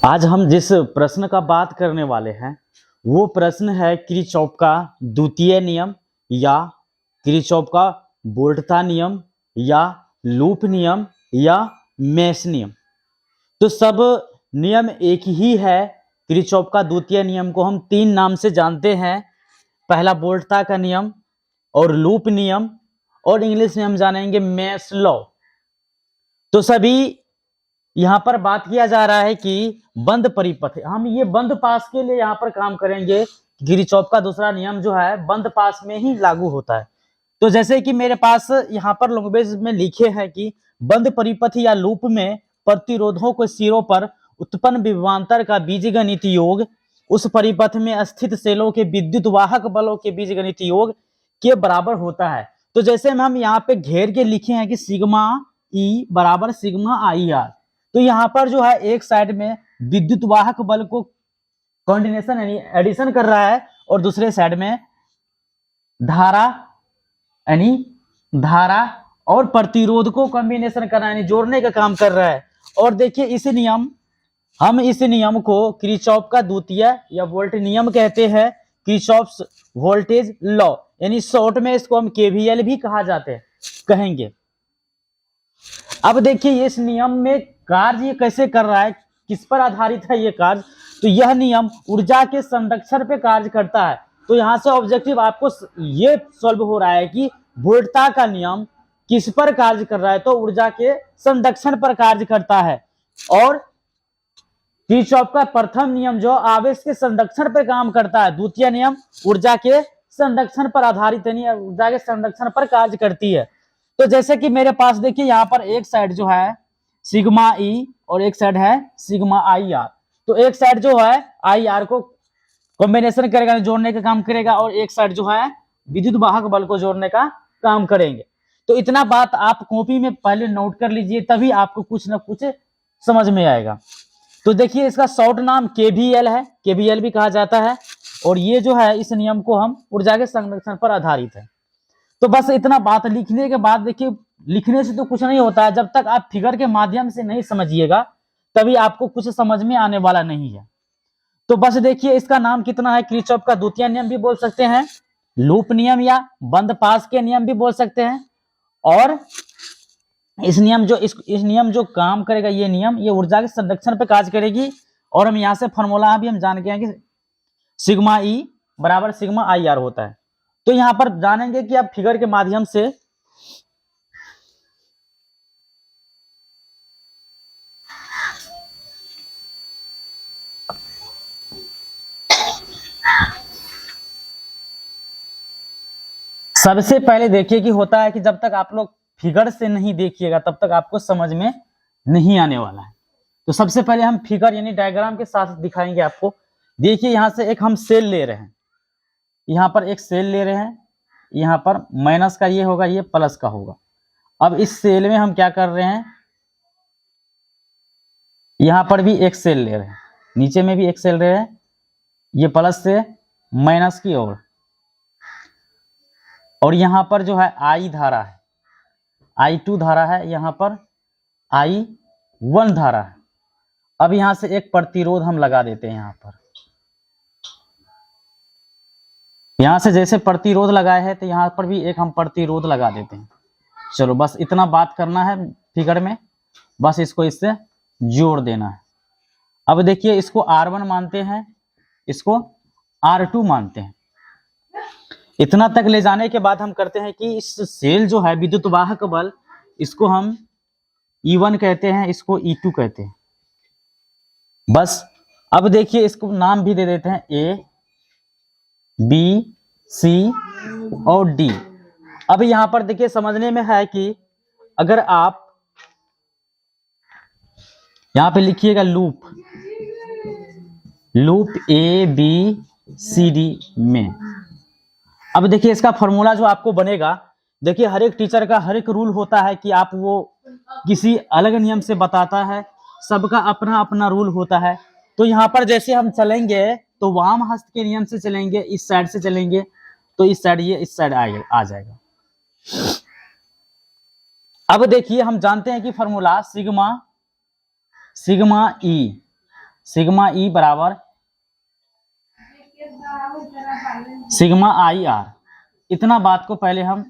आज हम जिस प्रश्न का बात करने वाले हैं वो प्रश्न है किरचॉफ का द्वितीय नियम या किरचॉफ का वोल्टता नियम या लूप नियम या मेश नियम। तो सब नियम एक ही है। किरचॉफ का द्वितीय नियम को हम तीन नाम से जानते हैं, पहला वोल्टता का नियम और लूप नियम और इंग्लिश में हम जानेंगे मेश लॉ। तो सभी यहाँ पर बात किया जा रहा है कि बंद परिपथ, हम ये बंद पास के लिए यहाँ पर काम करेंगे। किरचॉफ का दूसरा नियम जो है बंद पास में ही लागू होता है। तो जैसे कि मेरे पास यहाँ पर लैंग्वेज में लिखे हैं कि बंद परिपथ या लूप में प्रतिरोधों के सिरों पर उत्पन्न विभवांतर का बीजगणित योग उस परिपथ में स्थित सेलों के विद्युत वाहक बलों के बीजगणित योग के बराबर होता है। तो जैसे हम यहाँ पे घेर के लिखे हैं कि सिग्मा ई बराबर सिग्मा आई आर। तो यहाँ पर जो है एक साइड में विद्युत वाहक बल को कॉन्डिनेशन यानी एडिशन कर रहा है और दूसरे साइड में धारा यानी धारा और प्रतिरोध को कॉम्बिनेशन करना यानी जोड़ने का काम कर रहा है। और देखिए इस नियम को किरचॉफ का द्वितीय या वोल्ट नियम कहते हैं, किरचॉफ वोल्टेज लॉ, यानी शॉर्ट में इसको हम केवीएल भी कहेंगे। अब देखिए इस नियम में कार्य कैसे कर रहा है, किस पर आधारित है ये कार्य। तो यह नियम ऊर्जा के संरक्षण पे कार्य करता है। तो यहां से ऑब्जेक्टिव आपको ये सॉल्व हो रहा है कि वोल्टता का नियम किस पर कार्य कर रहा है, तो ऊर्जा के संरक्षण पर कार्य करता है। और किरचॉफ का प्रथम नियम जो आवेश के संरक्षण पर काम करता है, द्वितीय नियम ऊर्जा के संरक्षण पर आधारित यानी ऊर्जा के संरक्षण पर कार्य करती है। तो जैसे कि मेरे पास देखिए यहाँ पर एक साइड जो है सिग्मा ई और एक साइड है सिग्मा आई आर। तो एक साइड जो है आई आर को कॉम्बिनेशन करेगा, जोड़ने का काम करेगा, और एक साइड जो है विद्युत वाहक बल को जोड़ने का काम करेंगे। तो इतना बात आप कॉपी में पहले नोट कर लीजिए, तभी आपको कुछ ना कुछ समझ में आएगा। तो देखिए इसका शॉर्ट नाम केवीएल है, केवीएल भी कहा जाता है। और ये जो है इस नियम को हम ऊर्जा के संरक्षण पर आधारित है। तो बस इतना बात लिखने के बाद देखिए, लिखने से तो कुछ नहीं होता है, जब तक आप फिगर के माध्यम से नहीं समझिएगा तभी आपको कुछ समझ में आने वाला नहीं है। तो बस देखिए इसका नाम कितना है, किरचॉफ का द्वितीय नियम भी बोल सकते हैं, लूप नियम या बंद पास के नियम भी बोल सकते हैं। और इस नियम जो काम करेगा, ये ऊर्जा के संरक्षण पे कार्य करेगी। और हम यहाँ से फॉर्मूला भी हम जान गए हैं कि सिग्मा ई बराबर सिग्मा आई आर होता है। तो यहाँ पर जानेंगे कि आप फिगर के माध्यम से सबसे पहले देखिए कि होता है कि जब तक आप लोग फिगर से नहीं देखिएगा तब तक आपको समझ में नहीं आने वाला है। तो सबसे पहले हम फिगर यानी डायग्राम के साथ दिखाएंगे आपको। देखिए यहाँ से एक हम सेल ले रहे हैं, यहाँ पर एक सेल ले रहे हैं, यहाँ पर माइनस का ये होगा, ये प्लस का होगा। अब इस सेल में हम क्या कर रहे हैं, यहाँ पर भी एक सेल ले रहे हैं, नीचे में भी एक सेल ले रहे हैं, ये प्लस से माइनस की ओर। और यहाँ पर जो है आई धारा है, I2 धारा है, यहाँ पर I1 धारा है। अब यहाँ से एक प्रतिरोध हम लगा देते हैं, यहाँ से जैसे प्रतिरोध लगाए हैं तो यहाँ पर भी एक हम प्रतिरोध लगा देते हैं। चलो बस इतना बात करना है फिगर में, बस इसको इससे जोड़ देना है। अब देखिए इसको R1 मानते हैं, इसको R2 मानते हैं। इतना तक ले जाने के बाद हम करते हैं कि इस सेल जो है विद्युत वाहक बल, इसको हम E1 कहते हैं, इसको E2 कहते हैं। बस अब देखिए इसको नाम भी दे देते हैं A, B, C और D। अब यहां पर देखिए समझने में है कि अगर आप यहां पे लिखिएगा loop A, B, C, D में। अब देखिए इसका फॉर्मूला जो आपको बनेगा, देखिए हर एक टीचर का हर एक रूल होता है कि आप वो किसी अलग नियम से बताता है, सबका अपना अपना रूल होता है। तो यहाँ पर जैसे हम चलेंगे तो वाम हस्त के नियम से चलेंगे, इस साइड से चलेंगे तो इस साइड ये इस साइड आ जाएगा। अब देखिए हम जानते हैं कि फॉर्मूला सिग्मा ई बराबर सिग्मा आई आर। इतना बात को पहले हम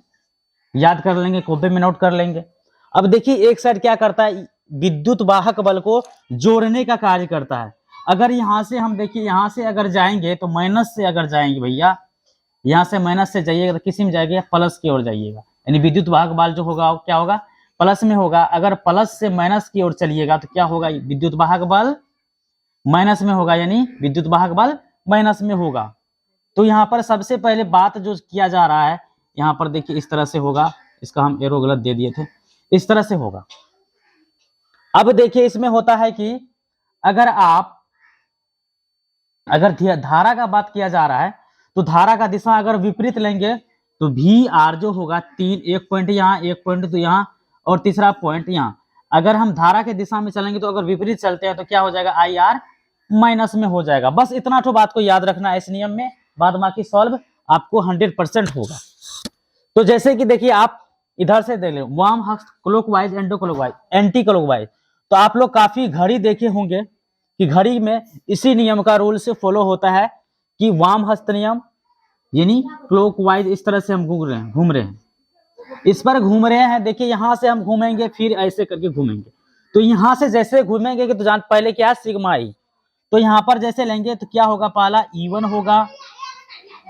याद कर लेंगे, कॉपी में नोट कर लेंगे। अब देखिए एक साइड क्या करता है, विद्युत वाहक बल को जोड़ने का कार्य करता है। अगर यहां से हम देखिए, यहां से अगर जाएंगे तो माइनस से अगर जाएंगे भैया, यहां से माइनस से जाइएगा तो किसी में जाएगा, प्लस की ओर जाइएगा, यानी विद्युत वाहक बल जो होगा वो क्या होगा, प्लस में होगा। अगर प्लस से माइनस की ओर चलिएगा तो क्या होगा, विद्युत वाहक बल माइनस में होगा, यानी विद्युत वाहक बल माइनस में होगा। तो यहाँ पर सबसे पहले बात जो किया जा रहा है, यहाँ पर देखिए इस तरह से होगा, इसका हम एरो गलत दे दिए थे, इस तरह से होगा। अब देखिए इसमें होता है कि अगर धारा का बात किया जा रहा है तो धारा का दिशा अगर विपरीत लेंगे तो वी आर जो होगा 3, एक पॉइंट यहाँ, एक पॉइंट तो यहाँ और तीसरा पॉइंट यहाँ। अगर हम धारा के दिशा में चलेंगे तो अगर विपरीत चलते हैं तो क्या हो जाएगा, आई आर माइनस में हो जाएगा। बस इतना तो बात को याद रखना है इस नियम में, बाद बाकी सॉल्व आपको 100% होगा। तो जैसे कि देखिए आप इधर से देख ले, वाम हस्त क्लॉकवाइज, एंटी क्लॉकवाइज। तो आप लोग काफी घड़ी देखे होंगे कि घड़ी में इसी नियम का रूल से फॉलो होता है कि वाम हस्त नियम यानी क्लॉकवाइज, इस तरह से हम घूम रहे हैं, इस पर घूम रहे हैं। देखिए यहां से हम घूमेंगे, फिर ऐसे करके घूमेंगे। तो यहां से जैसे घूमेंगे कि तो जान पहले क्या है, सिग्मा आई। तो यहां पर जैसे लेंगे तो क्या होगा, पहला E1 होगा,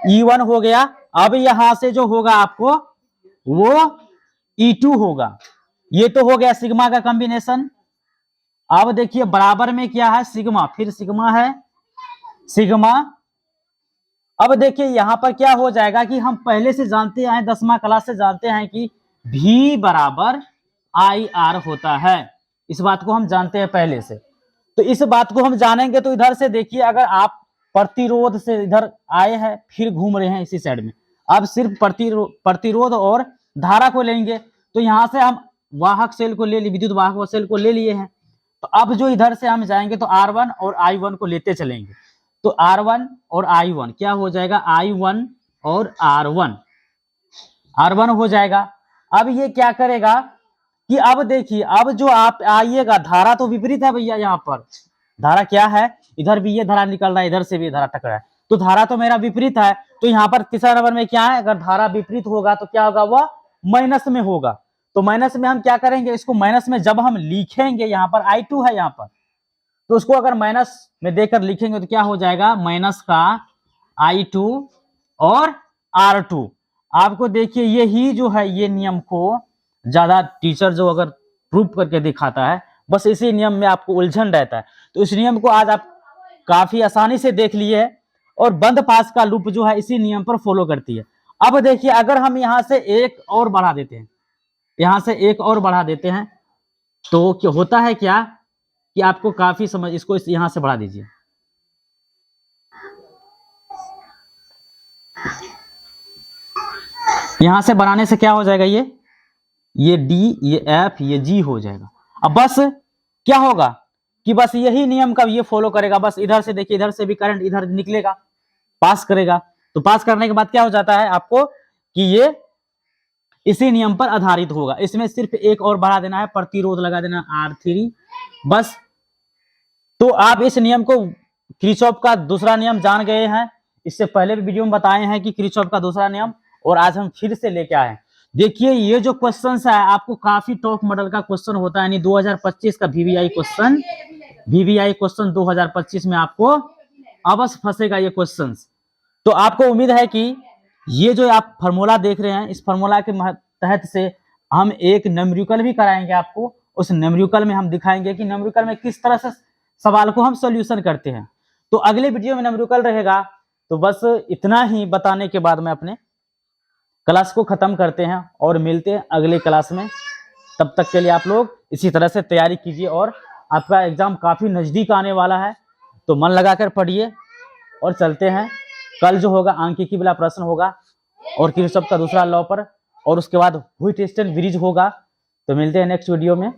E1 हो गया। अब यहां से जो होगा आपको वो E2 होगा। ये तो हो गया सिग्मा का कॉम्बिनेशन। अब देखिए बराबर में क्या है, सिग्मा, फिर सिग्मा है, सिग्मा। अब देखिए यहां पर क्या हो जाएगा कि हम पहले से जानते हैं, 10वीं क्लास से जानते हैं कि V बराबर आई आर होता है। इस बात को हम जानते हैं पहले से। तो इस बात को हम जानेंगे तो इधर से देखिए, अगर आप प्रतिरोध से इधर आए हैं फिर घूम रहे हैं इसी साइड में, अब सिर्फ प्रतिरोध और धारा को लेंगे। तो यहां से हम वाहक सेल को ले लिए, विद्युत वाहक सेल को ले लिए हैं। तो अब जो इधर से हम जाएंगे तो R1 और I1 को लेते चलेंगे। तो R1 और I1 क्या हो जाएगा, I1 और R1 हो जाएगा। अब ये क्या करेगा कि अब देखिए, अब जो आप आइएगा, धारा तो विपरीत है भैया, यहाँ पर धारा क्या है, इधर भी ये धारा निकल रहा है, इधर से भी धारा टकरा है, तो धारा तो मेरा विपरीत है। तो यहाँ पर तीसरा नंबर में क्या है, अगर धारा विपरीत होगा तो क्या होगा, वह माइनस में होगा। तो माइनस में हम क्या करेंगे, इसको माइनस में जब हम लिखेंगे, यहाँ पर I2 है यहाँ पर, तो उसको अगर माइनस में देकर लिखेंगे तो क्या हो जाएगा, माइनस का I2 और R2। आपको देखिए यही जो है, ये नियम को ज्यादा टीचर जो अगर प्रूफ करके दिखाता है, बस इसी नियम में आपको उलझन रहता है। तो इस नियम को आज आप काफी आसानी से देख लिए, और बंद पास का लूप जो है इसी नियम पर फॉलो करती है। अब देखिए अगर हम यहां से एक और बढ़ा देते हैं, यहां से एक और बढ़ा देते हैं, तो क्या होता है, क्या कि आपको काफी समझ, इसको यहां से बढ़ा दीजिए, यहां से बनाने से क्या हो जाएगा, ये D, ये F, ये G हो जाएगा। अब बस क्या होगा कि बस यही नियम का ये फॉलो करेगा। बस इधर से देखिए, इधर से भी करंट इधर निकलेगा, पास करेगा। तो पास करने के बाद क्या हो जाता है आपको कि ये इसी नियम पर आधारित होगा। इसमें सिर्फ एक और बढ़ा देना है, प्रतिरोध लगा देना R3 बस। तो आप इस नियम को, किरचॉफ का दूसरा नियम जान गए हैं। इससे पहले भी वीडियो में बताए हैं कि किरचॉफ का दूसरा नियम, और आज हम फिर से लेके आए हैं। देखिए ये जो क्वेश्चन है आपको काफी टॉप मॉडल का क्वेश्चन होता है, यानी 2025 का VVI क्वेश्चन 2025 में आपको अवश्य फंसेगा ये क्वेश्चन। तो आपको उम्मीद है कि ये जो आप फार्मूला देख रहे हैं, इस फार्मूला के तहत से हम एक न्यूमेरिकल भी कराएंगे आपको। उस न्यूमेरिकल में हम दिखाएंगे कि न्यूमेरिकल में किस तरह से सवाल को हम सॉल्यूशन करते हैं। तो अगले वीडियो में न्यूमेरिकल रहेगा। तो बस इतना ही बताने के बाद मैं अपने क्लास को खत्म करते हैं और मिलते हैं अगले क्लास में। तब तक के लिए आप लोग इसी तरह से तैयारी कीजिए, और आपका एग्जाम काफी नजदीक आने वाला है, तो मन लगाकर पढ़िए और चलते हैं। कल जो होगा आंकिकी वाला प्रश्न होगा और किरचॉफ का दूसरा लॉ पर, और उसके बाद व्हिटस्टोन ब्रिज होगा। तो मिलते हैं नेक्स्ट वीडियो में।